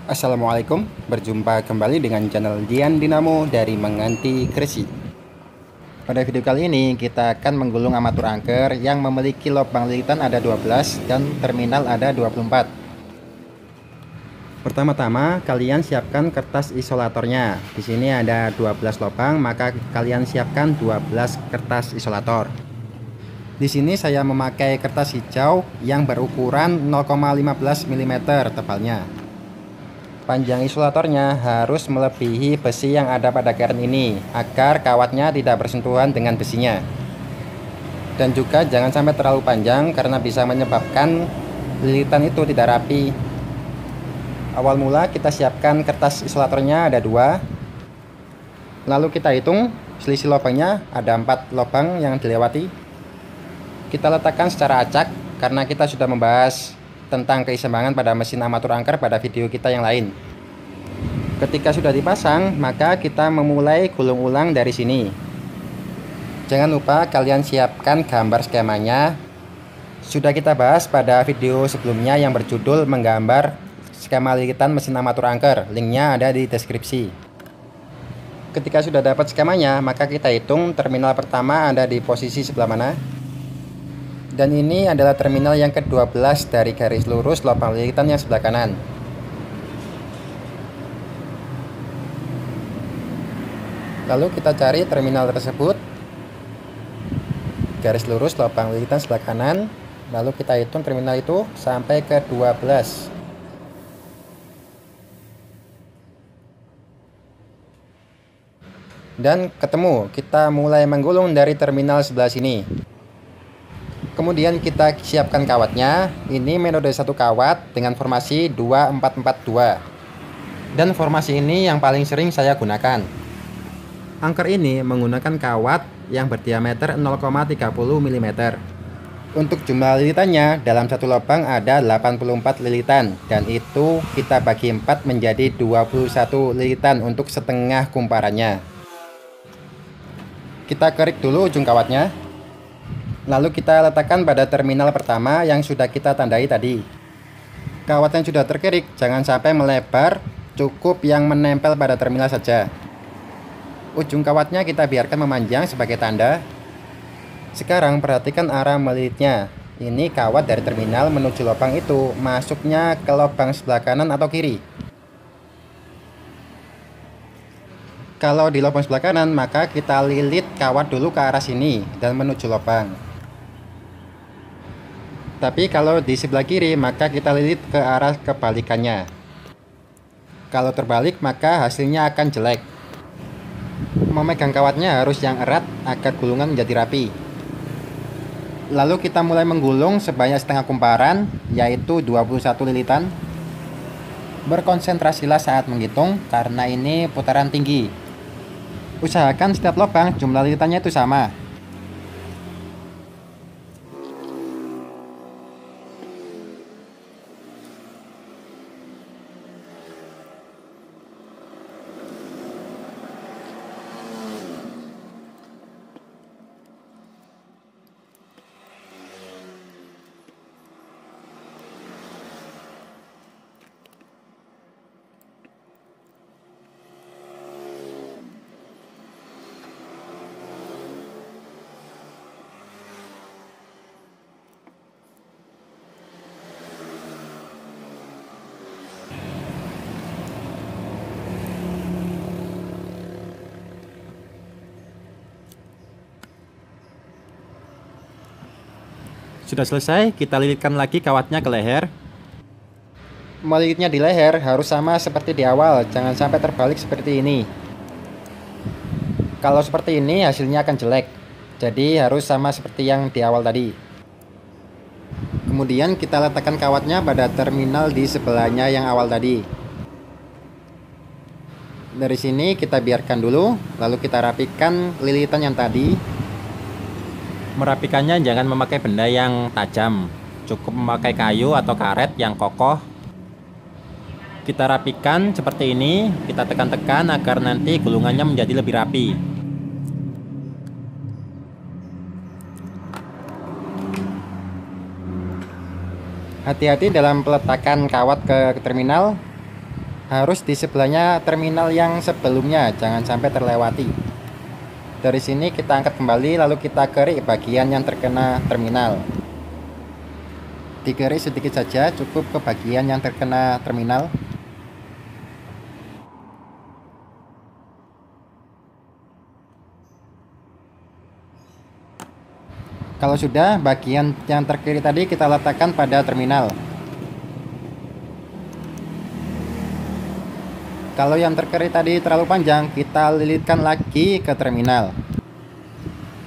Assalamualaikum, berjumpa kembali dengan channel Dian Dinamo dari Menganti Gresik. Pada video kali ini kita akan menggulung armatur angker yang memiliki lubang lilitan ada 12 dan terminal ada 24. Pertama-tama kalian siapkan kertas isolatornya. Di sini ada 12 lubang, maka kalian siapkan 12 kertas isolator. Di sini saya memakai kertas hijau yang berukuran 0,15 mm tebalnya. Panjang isolatornya harus melebihi besi yang ada pada keren ini agar kawatnya tidak bersentuhan dengan besinya. Dan juga jangan sampai terlalu panjang karena bisa menyebabkan lilitan itu tidak rapi. Awal mula kita siapkan kertas isolatornya ada 2. Lalu kita hitung selisih lubangnya ada 4 lubang yang dilewati. Kita letakkan secara acak karena kita sudah membahas tentang keseimbangan pada mesin armatur angker pada video kita yang lain. Ketika sudah dipasang, maka kita memulai gulung ulang dari sini. Jangan lupa kalian siapkan gambar skemanya. Sudah kita bahas pada video sebelumnya yang berjudul menggambar skema lilitan mesin armatur angker. Linknya ada di deskripsi. Ketika sudah dapat skemanya, maka kita hitung terminal pertama ada di posisi sebelah mana. Dan ini adalah terminal yang ke-12 dari garis lurus lubang lilitan yang sebelah kanan. Lalu kita cari terminal tersebut, garis lurus lubang lilitan sebelah kanan. Lalu kita hitung terminal itu sampai ke 12. Dan ketemu, kita mulai menggulung dari terminal sebelah sini. Kemudian kita siapkan kawatnya. Ini metode 1 kawat dengan formasi 2442. Dan formasi ini yang paling sering saya gunakan. Angker ini menggunakan kawat yang berdiameter 0,30 mm. Untuk jumlah lilitannya dalam satu lubang ada 84 lilitan, dan itu kita bagi 4 menjadi 21 lilitan untuk setengah kumparannya. Kita kerik dulu ujung kawatnya. Lalu kita letakkan pada terminal pertama yang sudah kita tandai tadi. Kawat yang sudah terkerik jangan sampai melebar, cukup yang menempel pada terminal saja. Ujung kawatnya kita biarkan memanjang sebagai tanda. Sekarang perhatikan arah melilitnya. Ini kawat dari terminal menuju lubang itu masuknya ke lubang sebelah kanan atau kiri. Kalau di lubang sebelah kanan, maka kita lilit kawat dulu ke arah sini dan menuju lubang. Tapi kalau di sebelah kiri, maka kita lilit ke arah kebalikannya. Kalau terbalik, maka hasilnya akan jelek. Memegang kawatnya harus yang erat agar gulungan menjadi rapi. Lalu kita mulai menggulung sebanyak setengah kumparan, yaitu 21 lilitan. Berkonsentrasilah saat menghitung karena ini putaran tinggi. Usahakan setiap lubang jumlah lilitannya itu sama. Sudah selesai, kita lilitkan lagi kawatnya ke leher. Melilitnya di leher harus sama seperti di awal, jangan sampai terbalik seperti ini. Kalau seperti ini hasilnya akan jelek, jadi harus sama seperti yang di awal tadi. Kemudian kita letakkan kawatnya pada terminal di sebelahnya yang awal tadi. Dari sini kita biarkan dulu, lalu kita rapikan lilitan yang tadi. Merapikannya jangan memakai benda yang tajam, cukup memakai kayu atau karet yang kokoh. Kita rapikan seperti ini, kita tekan-tekan agar nanti gulungannya menjadi lebih rapi. Hati-hati dalam peletakan kawat ke terminal. harus di sebelahnya terminal yang sebelumnya, jangan sampai terlewati. Dari sini kita angkat kembali, lalu kita kerik bagian yang terkena terminal. Dikerik sedikit saja, cukup ke bagian yang terkena terminal. Kalau sudah, bagian yang terkiri tadi kita letakkan pada terminal. Kalau yang terkiri tadi terlalu panjang, kita lilitkan lagi ke terminal.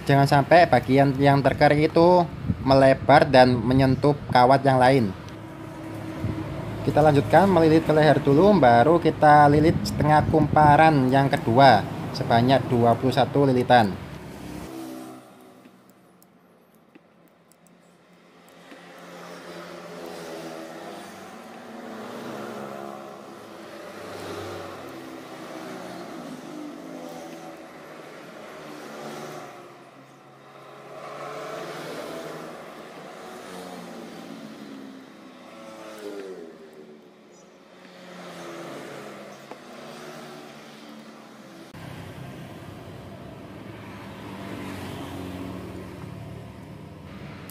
Jangan sampai bagian yang terkiri itu melebar dan menyentuh kawat yang lain. Kita lanjutkan melilit ke leher dulu, baru kita lilit setengah kumparan yang kedua sebanyak 21 lilitan.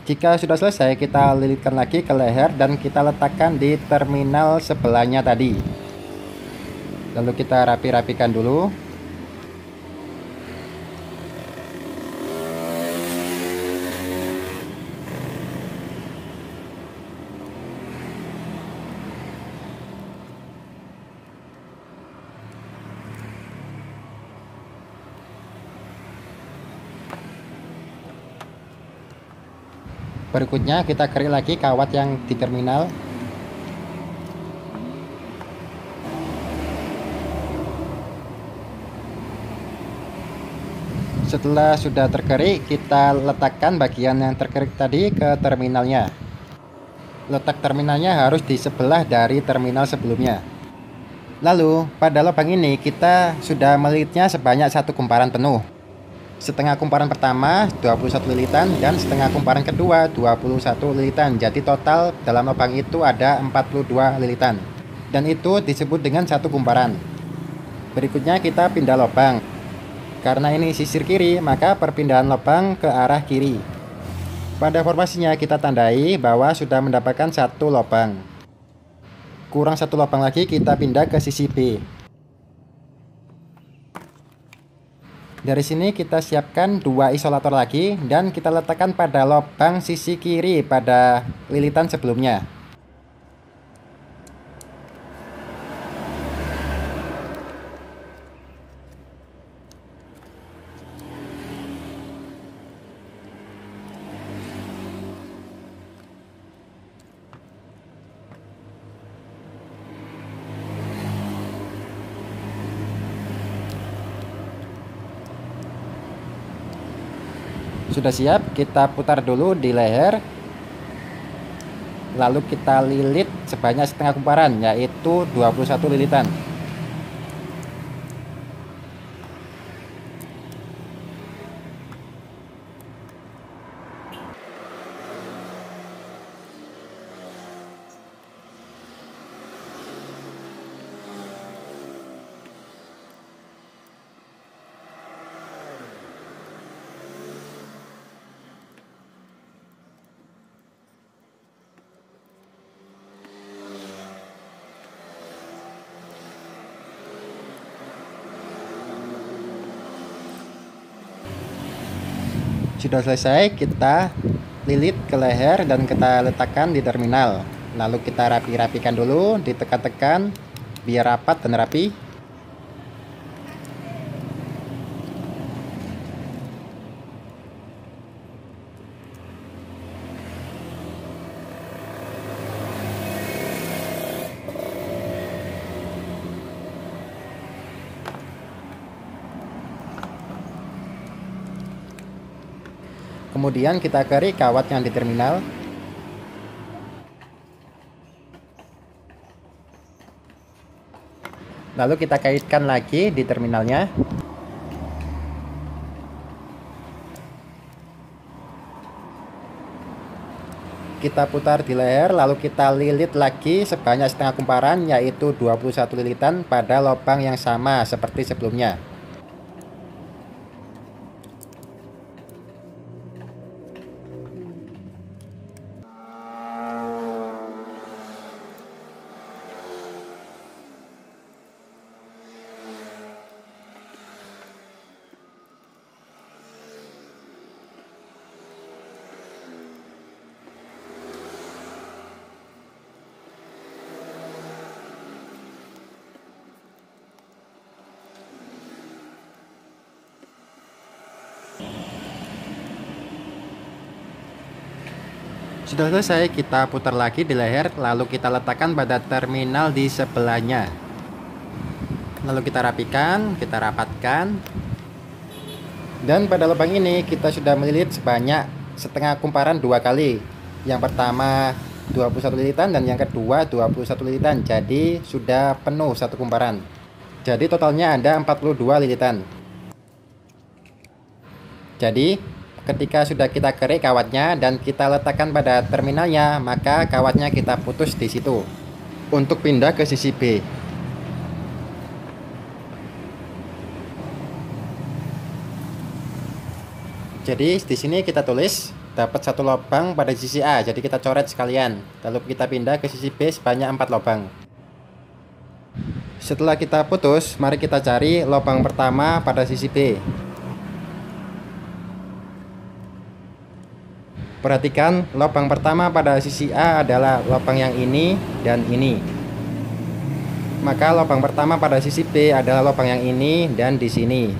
Jika sudah selesai, kita lilitkan lagi ke leher dan kita letakkan di terminal sebelahnya tadi. Lalu kita rapi-rapikan dulu. Berikutnya kita kerik lagi kawat yang di terminal. Setelah sudah terkerik, kita letakkan bagian yang terkerik tadi ke terminalnya. Letak terminalnya harus di sebelah dari terminal sebelumnya. Lalu pada lubang ini kita sudah melilitnya sebanyak satu kumparan penuh. Setengah kumparan pertama 21 lilitan dan setengah kumparan kedua 21 lilitan. Jadi total dalam lubang itu ada 42 lilitan. Dan itu disebut dengan satu kumparan. Berikutnya kita pindah lubang. Karena ini sisir kiri, maka perpindahan lubang ke arah kiri. Pada formasinya kita tandai bahwa sudah mendapatkan satu lubang. Kurang satu lubang lagi, kita pindah ke sisi B. Dari sini kita siapkan dua isolator lagi dan kita letakkan pada lubang sisi kiri pada lilitan sebelumnya. Sudah siap, kita putar dulu di leher. Lalu kita lilit sebanyak setengah kumparan, yaitu 21 lilitan. Sudah selesai, kita lilit ke leher dan kita letakkan di terminal. Lalu kita rapi-rapikan dulu, ditekan-tekan biar rapat dan rapi. Kemudian kita kerik kawat yang di terminal. Lalu kita kaitkan lagi di terminalnya. kita putar di leher, lalu kita lilit lagi sebanyak setengah kumparan, yaitu 21 lilitan pada lubang yang sama seperti sebelumnya. Sudah selesai, kita putar lagi di leher, lalu kita letakkan pada terminal di sebelahnya. Lalu kita rapikan, kita rapatkan. Dan pada lubang ini kita sudah melilit sebanyak setengah kumparan 2 kali. Yang pertama 21 lilitan dan yang kedua 21 lilitan. Jadi sudah penuh satu kumparan. Jadi totalnya ada 42 lilitan. Jadi ketika sudah kita kerik kawatnya dan kita letakkan pada terminalnya, maka kawatnya kita putus di situ untuk pindah ke sisi B. Jadi di sini kita tulis dapat satu lubang pada sisi A, jadi kita coret sekalian. Lalu kita pindah ke sisi B sebanyak 4 lubang. Setelah kita putus, mari kita cari lubang pertama pada sisi B. Perhatikan, lubang pertama pada sisi A adalah lubang yang ini dan ini. Maka lubang pertama pada sisi B adalah lubang yang ini dan di sini.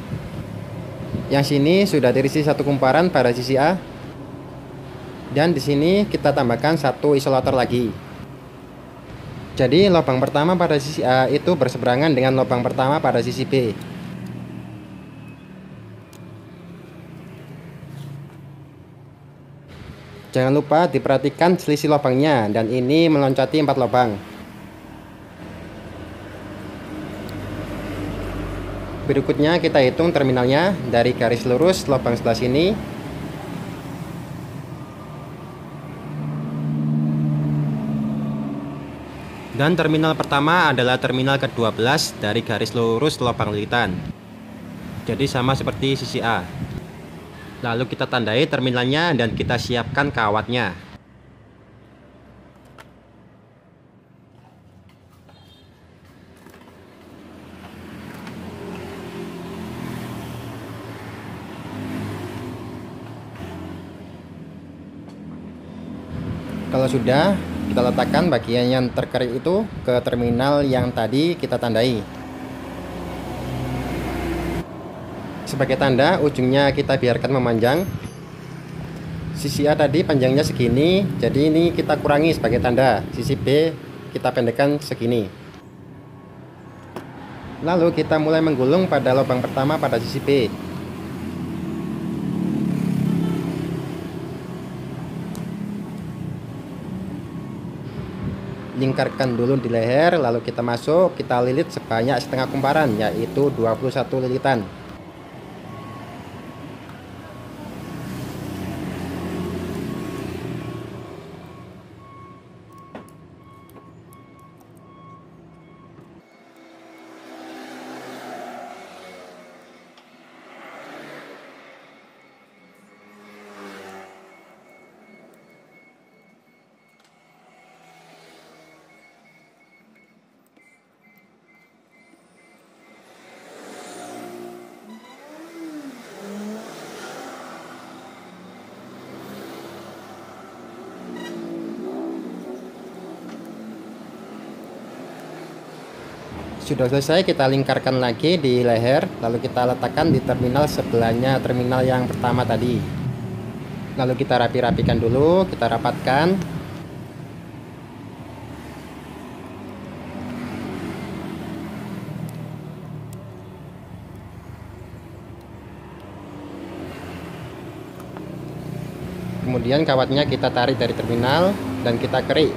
Yang sini sudah terisi satu kumparan pada sisi A. Dan di sini kita tambahkan satu isolator lagi. Jadi lubang pertama pada sisi A itu berseberangan dengan lubang pertama pada sisi B. Jangan lupa diperhatikan selisih lubangnya, dan ini meloncati 4 lubang. Berikutnya kita hitung terminalnya dari garis lurus lubang sebelah sini. Dan terminal pertama adalah terminal ke-12 dari garis lurus lubang lilitan. Jadi sama seperti sisi A. Lalu kita tandai terminalnya dan kita siapkan kawatnya. Kalau sudah, kita letakkan bagian yang terkerik itu ke terminal yang tadi kita tandai. Sebagai tanda, ujungnya kita biarkan memanjang. Sisi A tadi panjangnya segini, jadi ini kita kurangi sebagai tanda. Sisi B kita pendekkan segini. Lalu kita mulai menggulung pada lubang pertama pada sisi B. Lingkarkan dulu di leher, lalu kita masuk, kita lilit sebanyak setengah kumparan, yaitu 21 lilitan. Sudah selesai, kita lingkarkan lagi di leher, lalu kita letakkan di terminal sebelahnya terminal yang pertama tadi. Lalu kita rapi-rapikan dulu, kita rapatkan. Kemudian kawatnya kita tarik dari terminal dan kita kerik.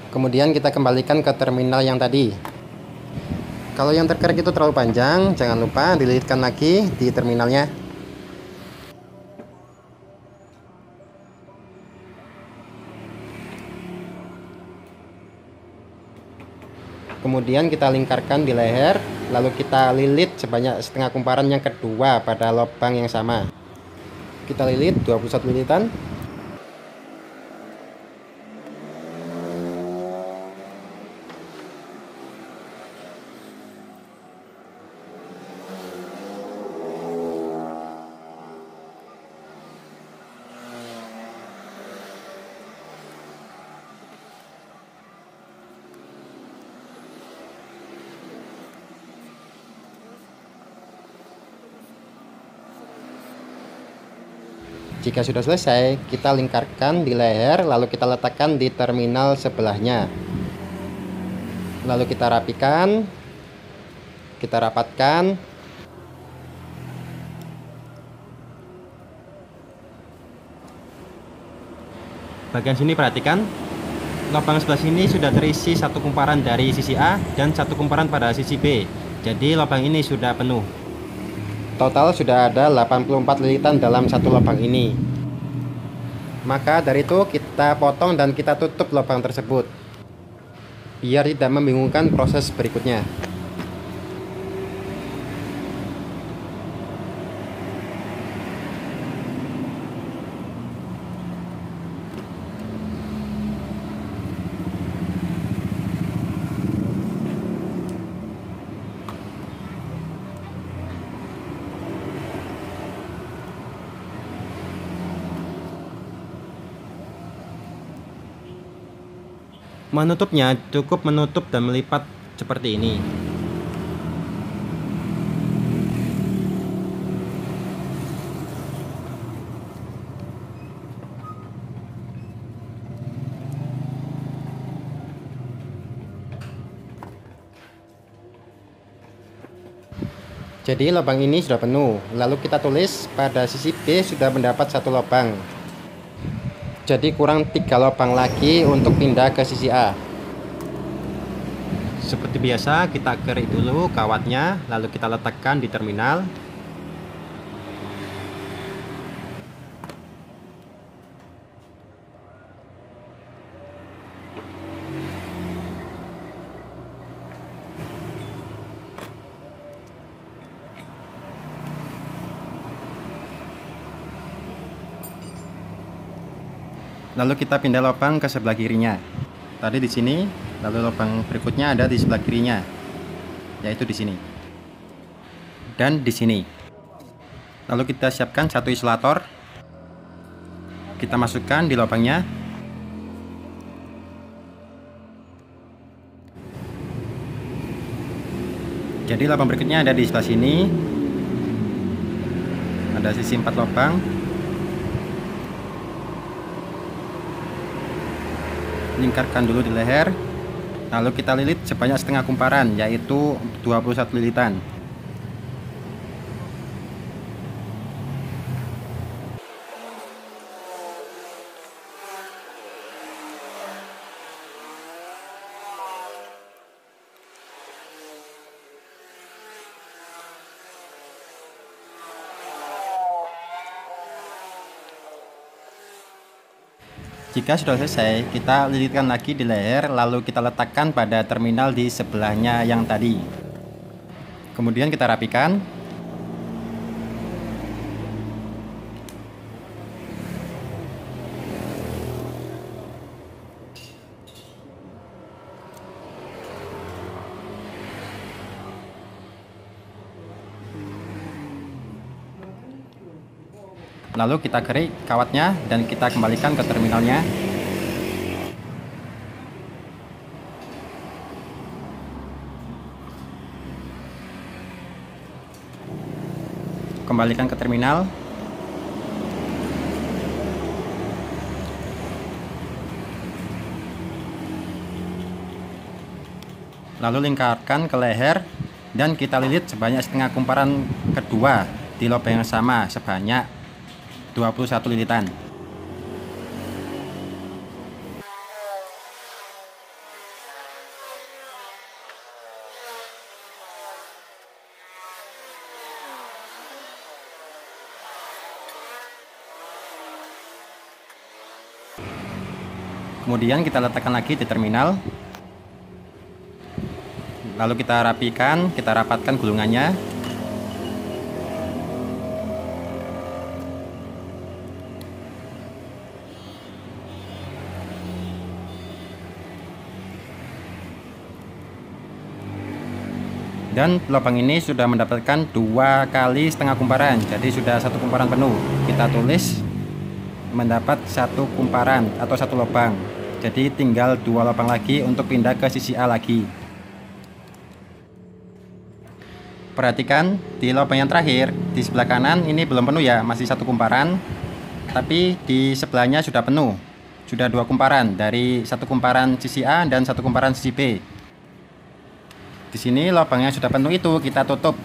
Kemudian kita kembalikan ke terminal yang tadi. Kalau yang terkerek itu terlalu panjang, jangan lupa dililitkan lagi di terminalnya. Kemudian kita lingkarkan di leher, lalu kita lilit sebanyak setengah kumparan yang kedua pada lubang yang sama. Kita lilit 21 lilitan. Jika sudah selesai, kita lingkarkan di leher, lalu kita letakkan di terminal sebelahnya. Lalu kita rapikan, kita rapatkan. Bagian sini perhatikan, lubang sebelah sini sudah terisi satu kumparan dari sisi A dan satu kumparan pada sisi B. Jadi lubang ini sudah penuh. Total sudah ada 84 lilitan dalam satu lubang ini. Maka dari itu kita potong dan kita tutup lubang tersebut, biar tidak membingungkan proses berikutnya. Menutupnya cukup menutup dan melipat seperti ini. Jadi lubang ini sudah penuh. Lalu kita tulis pada sisi B sudah mendapat satu lubang. Jadi kurang 3 lubang lagi untuk pindah ke sisi A. Seperti biasa, kita kerik dulu kawatnya, lalu kita letakkan di terminal. Lalu kita pindah lubang ke sebelah kirinya. Tadi di sini, lalu lubang berikutnya ada di sebelah kirinya, yaitu di sini dan di sini. Lalu kita siapkan satu isolator, kita masukkan di lubangnya. Jadi lubang berikutnya ada di sebelah sini, ada sisi 4 lubang. Lingkarkan dulu di leher, lalu kita lilit sebanyak setengah kumparan, yaitu 21 lilitan. Jika sudah selesai, kita lilitkan lagi di leher, lalu kita letakkan pada terminal di sebelahnya yang tadi. Kemudian kita rapikan. Lalu kita kerik kawatnya dan kita kembalikan ke terminalnya. Kembalikan ke terminal. Lalu lingkarkan ke leher dan kita lilit sebanyak setengah kumparan kedua di lubang yang sama sebanyak 21 lilitan. Kemudian kita letakkan lagi di terminal. Lalu kita rapikan, kita rapatkan gulungannya. Dan lubang ini sudah mendapatkan 2,5 kali kumparan, jadi sudah 1 kumparan penuh. Kita tulis mendapat 1 kumparan atau 1 lubang, jadi tinggal 2 lubang lagi untuk pindah ke sisi A lagi. Perhatikan di lubang yang terakhir di sebelah kanan ini belum penuh ya, masih 1 kumparan, tapi di sebelahnya sudah penuh, sudah 2 kumparan, dari 1 kumparan sisi A dan 1 kumparan sisi B. Di sini lubangnya sudah penuh, itu kita tutup.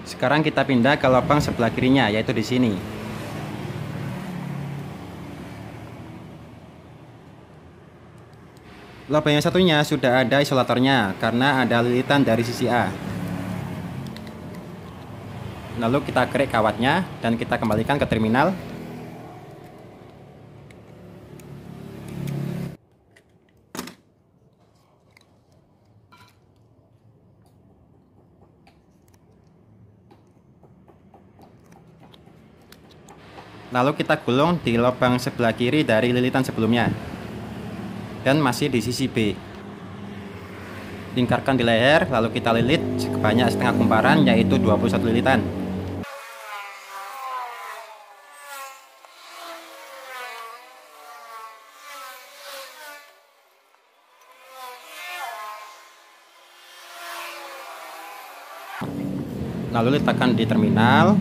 Sekarang kita pindah ke lubang sebelah kirinya, yaitu di sini. Lubang yang satunya sudah ada isolatornya karena ada lilitan dari sisi A. Lalu kita kerik kawatnya dan kita kembalikan ke terminal. Lalu kita gulung di lubang sebelah kiri dari lilitan sebelumnya, dan masih di sisi B. Lingkarkan di leher, lalu kita lilit sebanyak setengah kumparan, yaitu 21 lilitan. Lalu letakkan di terminal.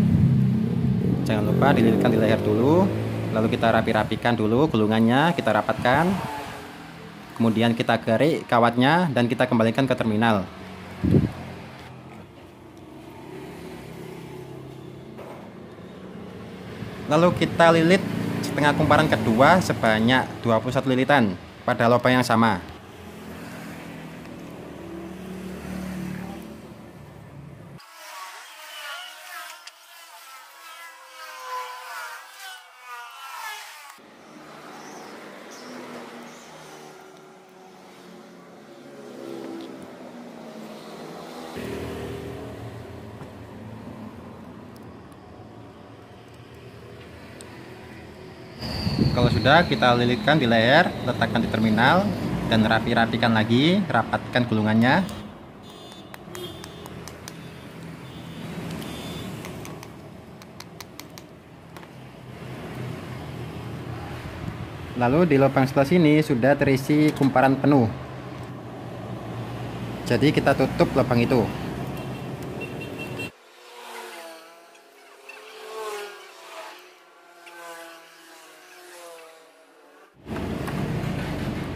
Jangan lupa dililitkan di leher dulu. Lalu kita rapi-rapikan dulu gulungannya, kita rapatkan. Kemudian kita kerik kawatnya dan kita kembalikan ke terminal. Lalu kita lilit setengah kumparan kedua sebanyak 21 lilitan pada lubang yang sama. Kalau sudah, kita lilitkan di leher, letakkan di terminal, dan rapi-rapikan lagi, rapatkan gulungannya. Lalu di lubang sebelah sini sudah terisi kumparan penuh, jadi kita tutup lubang itu.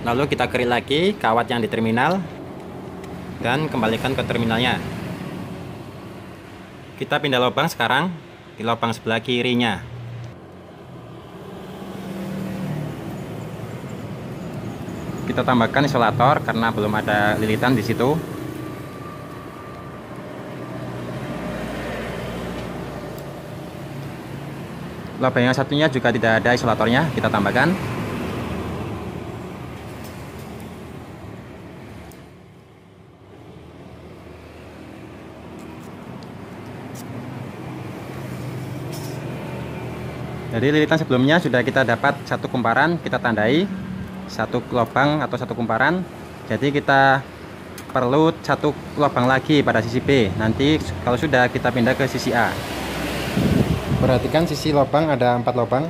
Lalu kita kerik lagi kawat yang di terminal dan kembalikan ke terminalnya. Kita pindah lubang sekarang di lubang sebelah kirinya. Kita tambahkan isolator karena belum ada lilitan di situ. Lubang yang satunya juga tidak ada isolatornya, kita tambahkan. Jadi lilitan sebelumnya sudah kita dapat 1 kumparan, kita tandai 1 lubang atau 1 kumparan. Jadi kita perlu 1 lubang lagi pada sisi B. Nanti kalau sudah, kita pindah ke sisi A. Perhatikan sisi lubang ada 4 lubang.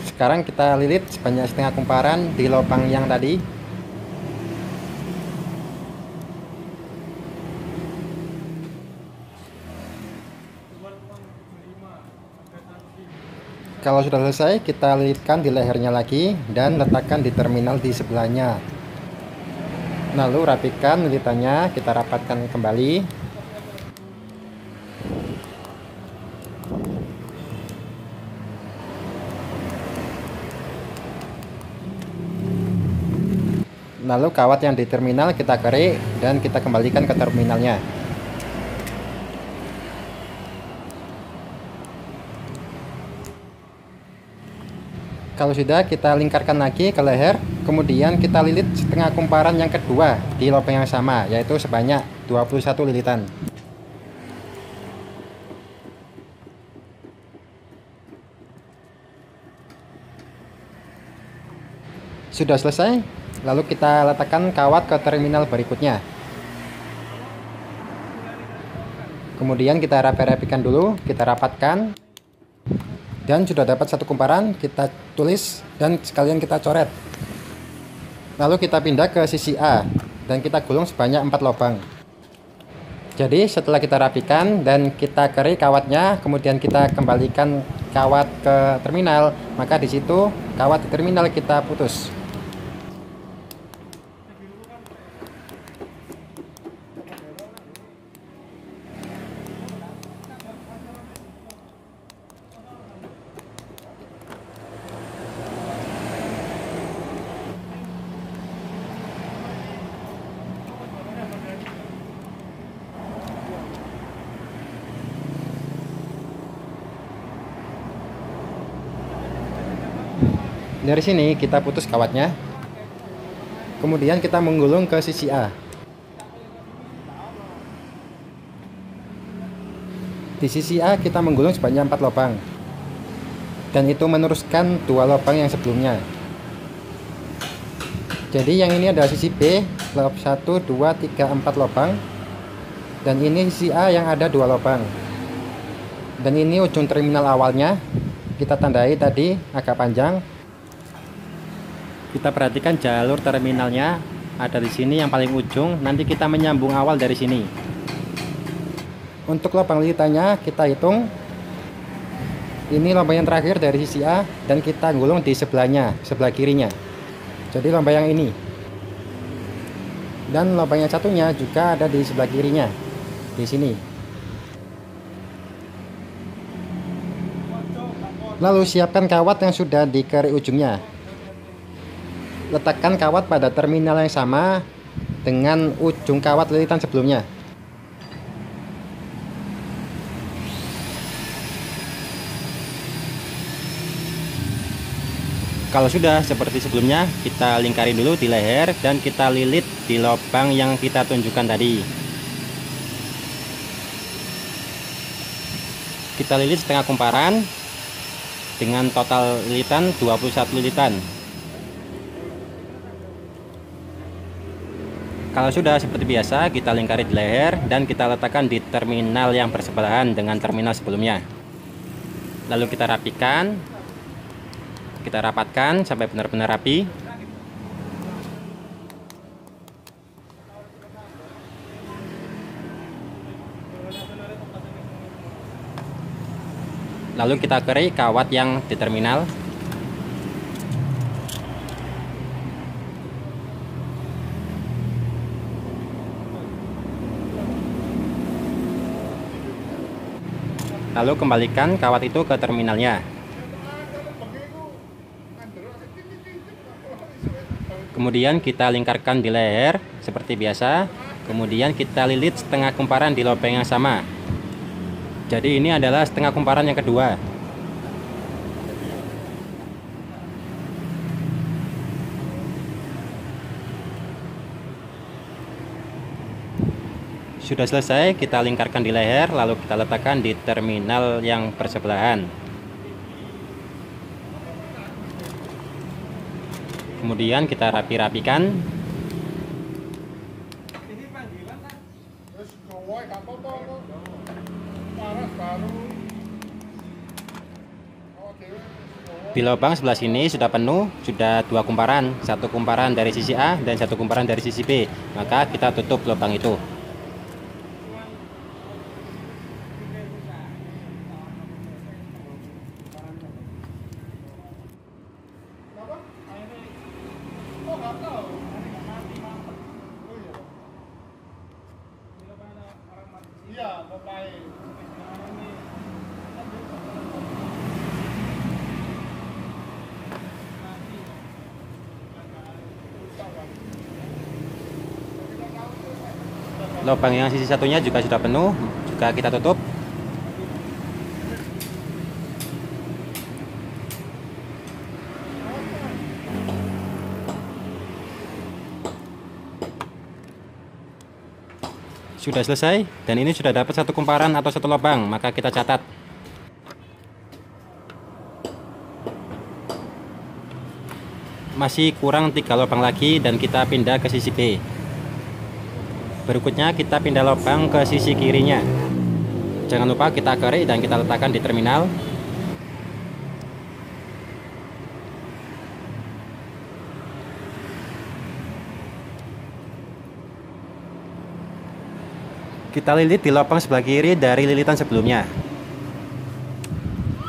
Sekarang kita lilit sebanyak setengah kumparan di lubang yang tadi. Kalau sudah selesai, kita lilitkan di lehernya lagi dan letakkan di terminal di sebelahnya. Lalu rapikan lilitannya, kita rapatkan kembali. Lalu kawat yang di terminal kita kerik dan kita kembalikan ke terminalnya. Kalau sudah, kita lingkarkan lagi ke leher, kemudian kita lilit setengah kumparan yang kedua di lubang yang sama, yaitu sebanyak 21 lilitan. Sudah selesai, lalu kita letakkan kawat ke terminal berikutnya. Kemudian kita rapi-rapikan dulu, kita rapatkan. Dan sudah dapat satu kumparan, kita tulis dan sekalian kita coret. Lalu kita pindah ke sisi A dan kita gulung sebanyak 4 lubang. Jadi setelah kita rapikan dan kita kerik kawatnya, kemudian kita kembalikan kawat ke terminal, maka di situ kawat di terminal kita putus. Dari sini kita putus kawatnya. Kemudian kita menggulung ke sisi A. Di sisi A kita menggulung sebanyak 4 lubang. Dan itu meneruskan 2 lubang yang sebelumnya. Jadi yang ini adalah sisi B, 1, 2, 3, 4 lubang. Dan ini sisi A yang ada 2 lubang. Dan ini ujung terminal awalnya. Kita tandai tadi agak panjang. Kita perhatikan jalur terminalnya ada di sini yang paling ujung. Nanti kita menyambung awal dari sini. Untuk lubang lilitannya kita hitung. Ini lubang yang terakhir dari sisi A dan kita gulung di sebelahnya, sebelah kirinya. Jadi lubang yang ini. Dan lubang yang satunya juga ada di sebelah kirinya, di sini. Lalu siapkan kawat yang sudah dikerik ujungnya. Letakkan kawat pada terminal yang sama dengan ujung kawat lilitan sebelumnya. Kalau sudah seperti sebelumnya, kita lingkari dulu di leher dan kita lilit di lubang yang kita tunjukkan tadi. Kita lilit setengah kumparan dengan total lilitan 21 lilitan. Kalau sudah seperti biasa, kita lingkari di leher dan kita letakkan di terminal yang bersebelahan dengan terminal sebelumnya. Lalu kita rapikan, kita rapatkan sampai benar-benar rapi. Lalu kita kerik kawat yang di terminal. Lalu kembalikan kawat itu ke terminalnya. Kemudian kita lingkarkan di leher seperti biasa. Kemudian kita lilit setengah kumparan di lubang yang sama. Jadi ini adalah setengah kumparan yang kedua. Sudah selesai, kita lingkarkan di leher, lalu kita letakkan di terminal yang bersebelahan. Kemudian kita rapi-rapikan. Di lubang sebelah sini sudah penuh, sudah 2 kumparan, 1 kumparan dari sisi A dan 1 kumparan dari sisi B. Maka kita tutup lubang itu. Lubang yang sisi satunya juga sudah penuh, juga kita tutup. Sudah selesai, dan ini sudah dapat satu kumparan atau satu lubang, maka kita catat. Masih kurang 3 lubang lagi dan kita pindah ke sisi B. Berikutnya kita pindah lubang ke sisi kirinya. Jangan lupa kita kerik dan kita letakkan di terminal. Kita lilit di lubang sebelah kiri dari lilitan sebelumnya.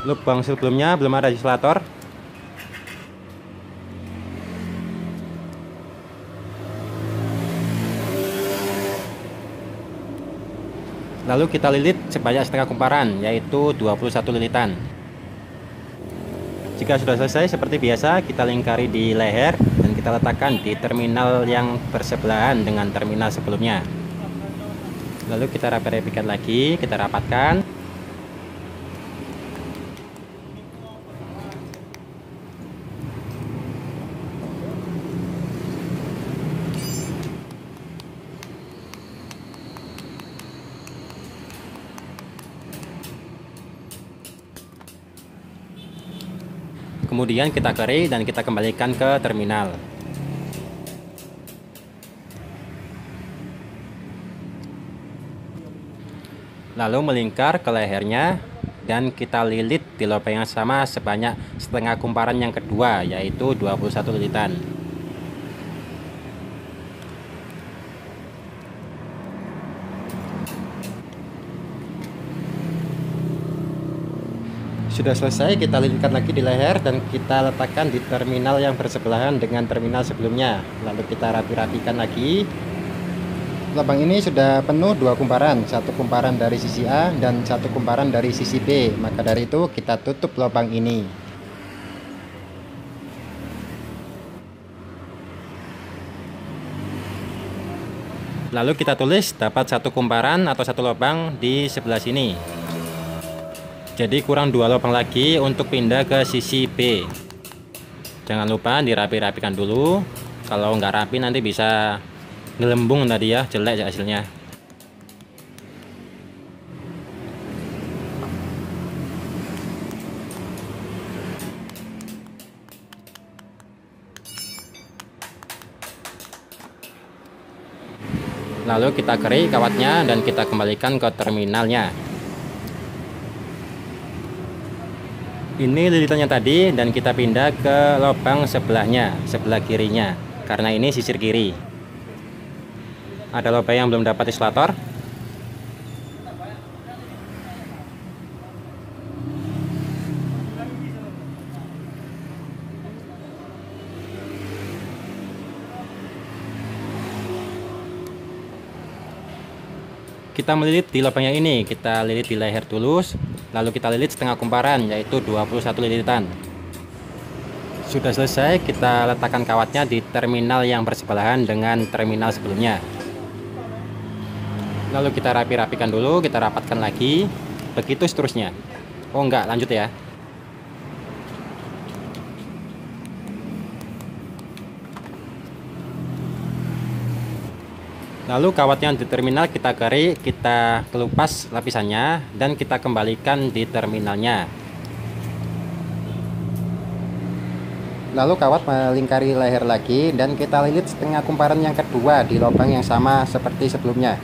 Lubang sebelumnya belum ada isolator. Lalu kita lilit sebanyak setengah kumparan, yaitu 21 lilitan. Jika sudah selesai, seperti biasa kita lingkari di leher dan kita letakkan di terminal yang bersebelahan dengan terminal sebelumnya. Lalu kita rapikan lagi, kita rapatkan. Kemudian kita kerik dan kita kembalikan ke terminal. Lalu melingkar ke lehernya dan kita lilit di lubang yang sama sebanyak setengah kumparan yang kedua, yaitu 21 lilitan. Sudah selesai, kita lilitkan lagi di leher dan kita letakkan di terminal yang bersebelahan dengan terminal sebelumnya. Lalu kita rapikan lagi. Lubang ini sudah penuh 2 kumparan, 1 kumparan dari sisi A dan 1 kumparan dari sisi B. Maka dari itu kita tutup lubang ini. Lalu kita tulis dapat 1 kumparan atau 1 lubang di sebelah sini. Jadi kurang 2 lubang lagi untuk pindah ke sisi B. Jangan lupa dirapikan dulu. Kalau nggak rapi nanti bisa ngelembung tadi ya, jelek hasilnya. Lalu kita kerik kawatnya dan kita kembalikan ke terminalnya. Ini lilitannya tadi dan kita pindah ke lubang sebelahnya, sebelah kirinya, karena ini sisir kiri. Ada lubang yang belum dapat isolator. Kita melilit di lubang yang ini, kita lilit di leher tulus, lalu kita lilit setengah kumparan, yaitu 21 lilitan. Sudah selesai, kita letakkan kawatnya di terminal yang bersebelahan dengan terminal sebelumnya. Lalu kita rapikan dulu, kita rapatkan lagi, begitu seterusnya. Oh enggak, lanjut ya. Lalu kawatnya di terminal kita kerik, kita kelupas lapisannya dan kita kembalikan di terminalnya. Lalu kawat melingkari leher lagi dan kita lilit setengah kumparan yang kedua di lubang yang sama seperti sebelumnya.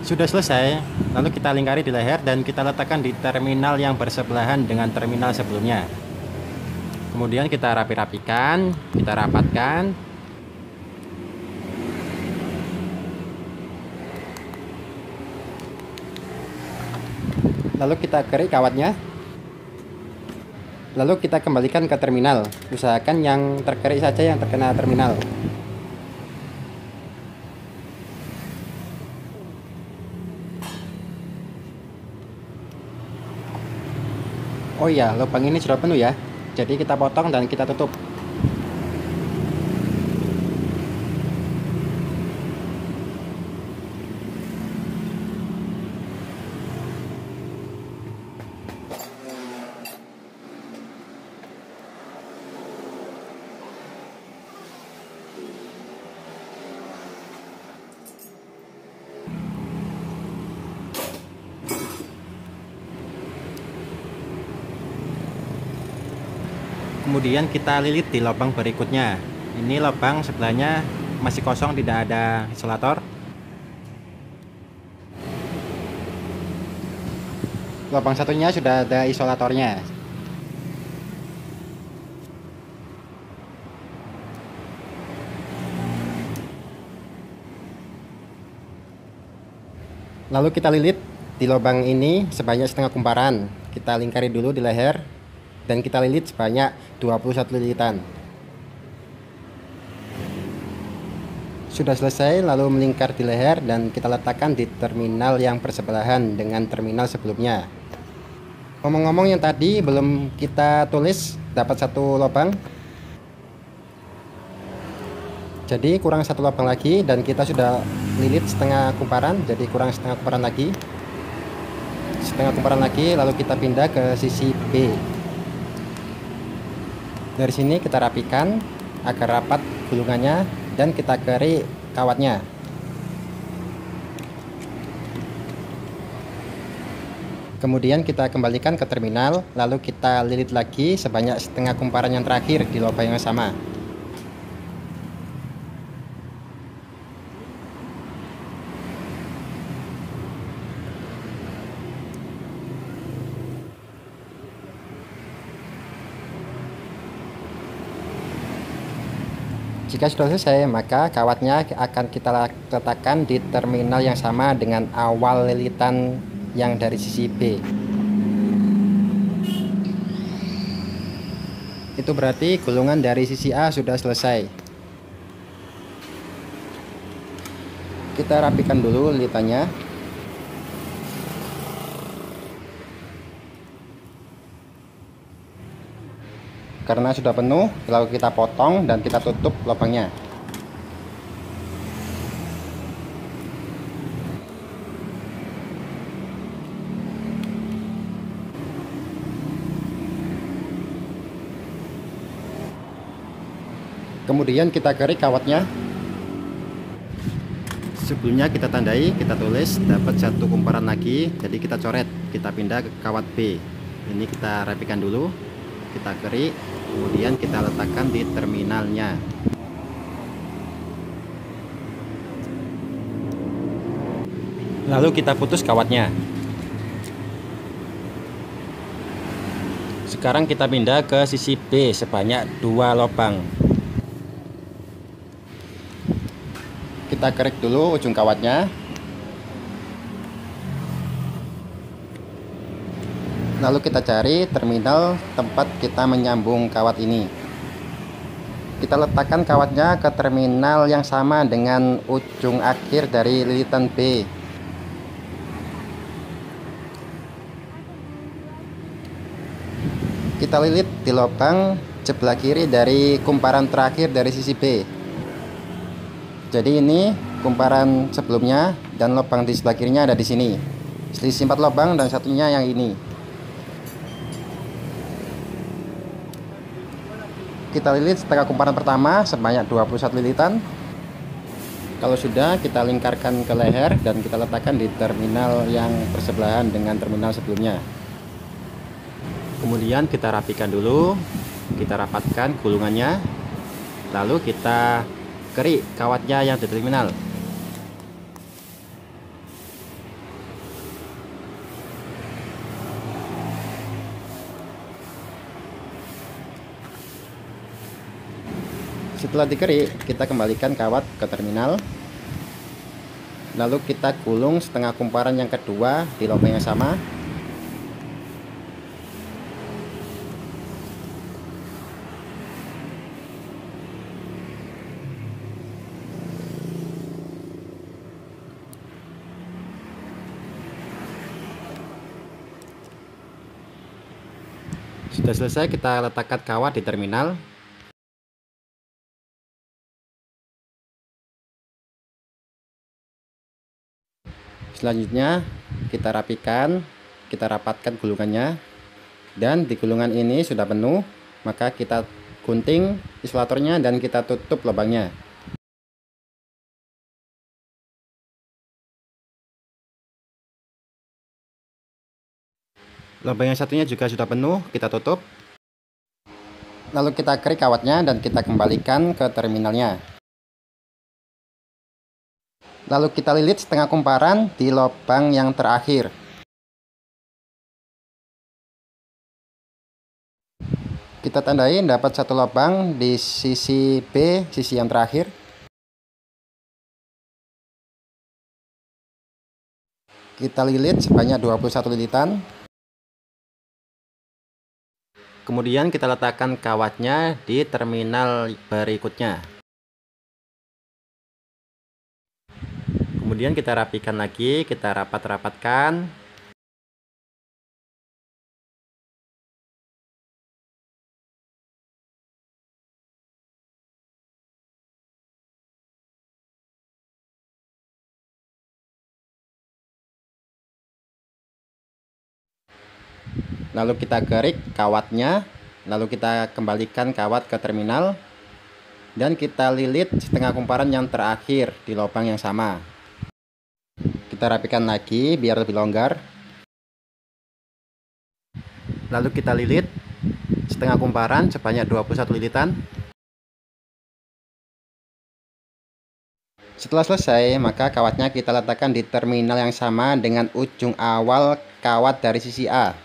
Sudah selesai, lalu kita lingkari di leher dan kita letakkan di terminal yang bersebelahan dengan terminal sebelumnya. Kemudian kita rapikan, kita rapatkan. Lalu kita kerik kawatnya. Lalu kita kembalikan ke terminal. Usahakan yang terkerik saja yang terkena terminal. Oh iya, lubang ini sudah penuh ya. Jadi kita potong dan kita tutup. Kemudian kita lilit di lubang berikutnya. Ini lubang sebelahnya masih kosong, tidak ada isolator. Lubang satunya sudah ada isolatornya. Lalu kita lilit di lubang ini sebanyak setengah kumparan. Kita lingkari dulu di leher dan kita lilit sebanyak 21 lilitan. Sudah selesai, lalu melingkar di leher dan kita letakkan di terminal yang bersebelahan dengan terminal sebelumnya. Ngomong-ngomong, yang tadi belum kita tulis dapat satu lubang, jadi kurang satu lubang lagi, dan kita sudah lilit setengah kumparan, jadi kurang setengah kumparan lagi. Setengah kumparan lagi, lalu kita pindah ke sisi B. Dari sini kita rapikan agar rapat gulungannya dan kita kerik kawatnya. Kemudian kita kembalikan ke terminal, lalu kita lilit lagi sebanyak setengah kumparan yang terakhir di lubang yang sama. Jika sudah selesai, maka kawatnya akan kita letakkan di terminal yang sama dengan awal lilitan yang dari sisi B. Itu berarti gulungan dari sisi A sudah selesai. Kita rapikan dulu lilitannya. Karena sudah penuh, lalu kita potong dan kita tutup lubangnya. Kemudian kita kerik kawatnya. Sebelumnya kita tandai, kita tulis dapat satu kumparan lagi, jadi kita coret, kita pindah ke kawat B. Ini kita rapikan dulu, kita kerik, kemudian kita letakkan di terminalnya. Lalu kita putus kawatnya. Sekarang kita pindah ke sisi B sebanyak 2 lubang. Kita kerik dulu ujung kawatnya. Lalu kita cari terminal tempat kita menyambung kawat ini. Kita letakkan kawatnya ke terminal yang sama dengan ujung akhir dari lilitan B. Kita lilit di lubang sebelah kiri dari kumparan terakhir dari sisi B. Jadi ini kumparan sebelumnya dan lubang di sebelah kirinya ada di sini. Selisih 4 lubang dan satunya yang ini. Kita lilit setengah kumparan pertama sebanyak 21 lilitan. Kalau sudah, kita lingkarkan ke leher dan kita letakkan di terminal yang bersebelahan dengan terminal sebelumnya. Kemudian kita rapikan dulu, kita rapatkan gulungannya, lalu kita kerik kawatnya yang di terminal. Setelah dikerik, kita kembalikan kawat ke terminal, lalu kita gulung setengah kumparan yang kedua di lubang yang sama. Sudah selesai, kita letakkan kawat di terminal. Selanjutnya kita rapikan, kita rapatkan gulungannya. Dan di gulungan ini sudah penuh, maka kita gunting isolatornya dan kita tutup lubangnya. Lubang yang satunya juga sudah penuh, kita tutup. Lalu kita kerik kawatnya dan kita kembalikan ke terminalnya. Lalu kita lilit setengah kumparan di lubang yang terakhir. Kita tandai dapat satu lubang di sisi B, sisi yang terakhir. Kita lilit sebanyak 21 lilitan. Kemudian kita letakkan kawatnya di terminal berikutnya. Kemudian kita rapikan lagi, kita rapat-rapatkan. Lalu kita kerik kawatnya, lalu kita kembalikan kawat ke terminal, dan kita lilit setengah kumparan yang terakhir di lubang yang sama. Kita rapikan lagi biar lebih longgar. Lalu kita lilit setengah kumparan sebanyak 21 lilitan. Setelah selesai, maka kawatnya kita letakkan di terminal yang sama dengan ujung awal kawat dari sisi A.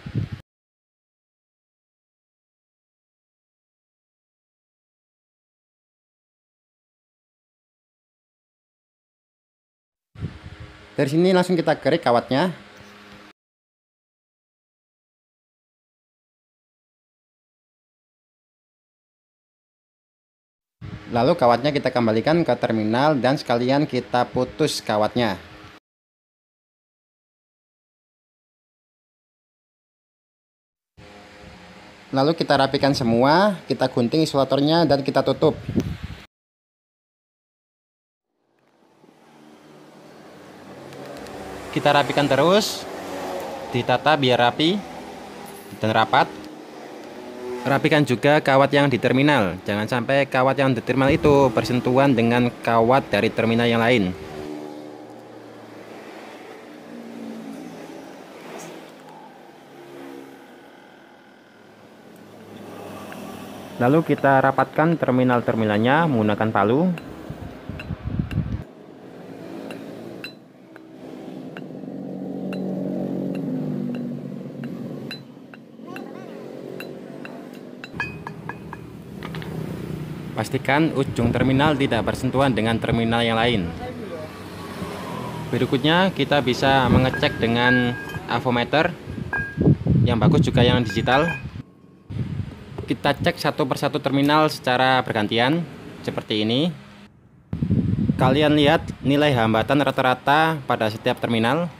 Dari sini langsung kita kerik kawatnya. Lalu kawatnya kita kembalikan ke terminal dan sekalian kita putus kawatnya. Lalu kita rapikan semua, kita gunting isolatornya dan kita tutup. Kita rapikan terus, ditata biar rapi dan rapat. Rapikan juga kawat yang di terminal, jangan sampai kawat yang di terminal itu bersentuhan dengan kawat dari terminal yang lain. Lalu kita rapatkan terminal-terminalnya menggunakan palu. Pastikan ujung terminal tidak bersentuhan dengan terminal yang lain. Berikutnya kita bisa mengecek dengan avometer, yang bagus juga yang digital. Kita cek satu persatu terminal secara bergantian seperti ini. Kalian lihat nilai hambatan rata-rata pada setiap terminal.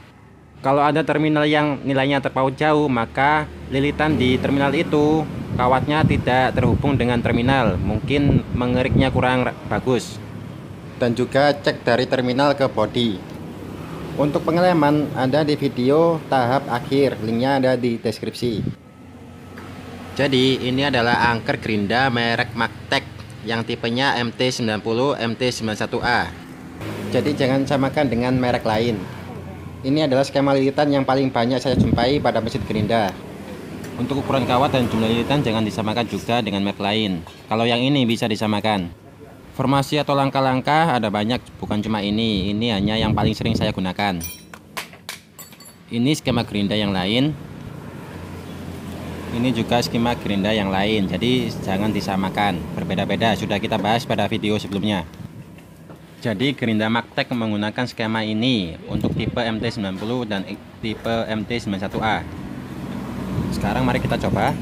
Kalau ada terminal yang nilainya terpaut jauh, maka lilitan di terminal itu kawatnya tidak terhubung dengan terminal, mungkin mengeriknya kurang bagus. Dan juga cek dari terminal ke bodi. Untuk pengalaman ada di video tahap akhir, linknya ada di deskripsi. Jadi ini adalah angker gerinda merek Magtech yang tipenya MT90 MT91A. Jadi jangan samakan dengan merek lain. Ini adalah skema lilitan yang paling banyak saya jumpai pada mesin gerinda. Untuk ukuran kawat dan jumlah lilitan jangan disamakan juga dengan merek lain. Kalau yang ini bisa disamakan. Formasi atau langkah-langkah ada banyak, bukan cuma ini. Ini hanya yang paling sering saya gunakan. Ini skema gerinda yang lain. Ini juga skema gerinda yang lain. Jadi jangan disamakan, berbeda-beda. Sudah kita bahas pada video sebelumnya. Jadi gerinda Magtech menggunakan skema ini untuk tipe MT90 dan tipe MT91A. Sekarang mari kita coba.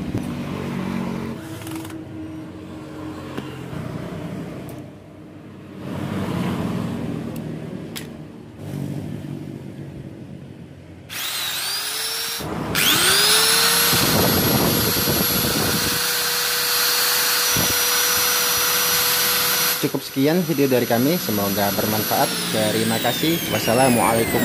Sekian video dari kami, semoga bermanfaat. Terima kasih. Wassalamualaikum.